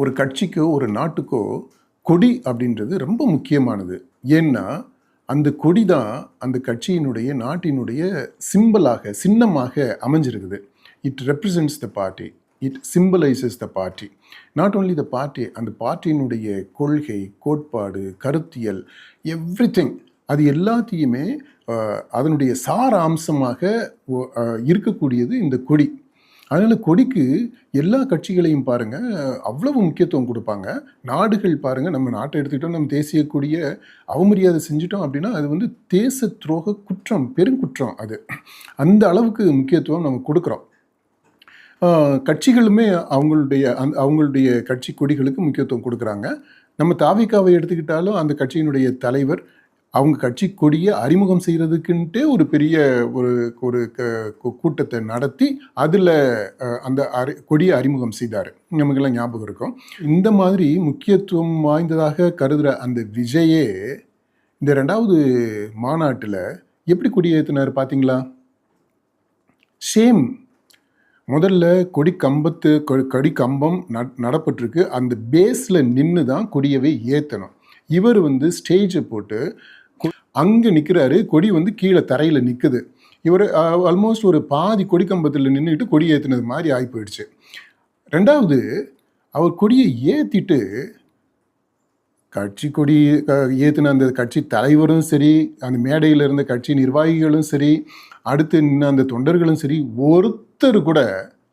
ஒரு கட்சிக்கோ ஒரு நாட்டுக்கோ கொடி அப்படின்றது ரொம்ப முக்கியமானது. ஏன்னா அந்த கொடி தான் அந்த கட்சியினுடைய நாட்டினுடைய சிம்பலாக சின்னமாக அமைஞ்சிருக்குது. It represents the party, it symbolises the party. Not only the party, அந்த பார்ட்டியினுடைய கொள்கை, கோட்பாடு, கருத்தியல், எவ்ரிதிங் அது எல்லாத்தையுமே அதனுடைய சார அம்சமாக இருக்கக்கூடியது இந்த கொடி. அதனால் கொடிக்கு எல்லா கட்சிகளையும் பாருங்கள் அவ்வளவு முக்கியத்துவம் கொடுப்பாங்க. நாடுகள் பாருங்கள், நம்ம நாட்டை எடுத்துக்கிட்டோம், நம்ம தேசிய கொடியை அவமரியாதை செஞ்சிட்டோம் அப்படின்னா அது வந்து தேச துரோக குற்றம், பெருங்குற்றம். அது அந்த அளவுக்கு முக்கியத்துவம் நம்ம கொடுக்குறோம். கட்சிகளுமே அவங்களுடைய கட்சி கொடிகளுக்கு முக்கியத்துவம் கொடுக்குறாங்க. நம்ம தாவிகாவை எடுத்துக்கிட்டாலும் அந்த கட்சியினுடைய தலைவர் அவங்க கட்சி கொடியை அறிமுகம் செய்கிறதுக்குன்ட்டே ஒரு பெரிய ஒரு கூட்டத்தை நடத்தி அதில் அந்த கொடியை அறிமுகம் செய்தார். நமக்கெல்லாம் ஞாபகம் இருக்கும். இந்த மாதிரி முக்கியத்துவம் வாய்ந்ததாக கருதுகிற அந்த விஜயே இந்த 2வது மாநாட்டில் எப்படி கொடியேற்றினார் பார்த்தீங்களா? சேம். முதல்ல கொடி கம்பம் நடப்பட்டிருக்கு. அந்த பேஸில் நின்று தான் கொடியவே ஏற்றணும். இவர் வந்து ஸ்டேஜை போட்டு அங்கே நிற்கிறாரு, கொடி வந்து கீழே தரையில் நிற்குது. இவர் ஆல்மோஸ்ட் ஒரு பாதி கொடி கம்பத்தில் நின்றுட்டு கொடி ஏற்றினது மாதிரி ஆகி போயிடுச்சு. 2வது, அவர் கொடியை ஏற்றிட்டு கட்சி கொடி ஏற்றின அந்த கட்சி தலைவரும் சரி, அந்த மேடையில் இருந்த கட்சி நிர்வாகிகளும் சரி, அடுத்து நின்ன அந்த தொண்டர்களும் சரி, ஒருத்தர் கூட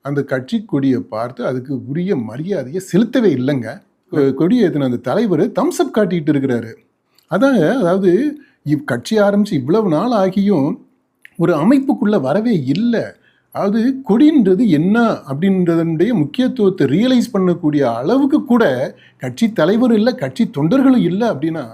அந்த கட்சி கொடியை பார்த்து அதுக்கு உரிய மரியாதையை செலுத்தவே இல்லைங்க. கொடி ஏற்றின அந்த தலைவர் தம்ஸ்அப் காட்டிகிட்டு இருக்கிறாரு. அதாவது கட்சி ஆரம்பித்து இவ்வளவு நாள் ஆகியும் ஒரு அமைப்புக்குள்ளே வரவே இல்லை. அதாவது கொடின்றது என்ன அப்படின்றதனுடைய முக்கியத்துவத்தை ரியலைஸ் பண்ணக்கூடிய அளவுக்கு கூட கட்சி தலைவரும் இல்லை, கட்சி தொண்டர்களும் இல்லை அப்படின்னா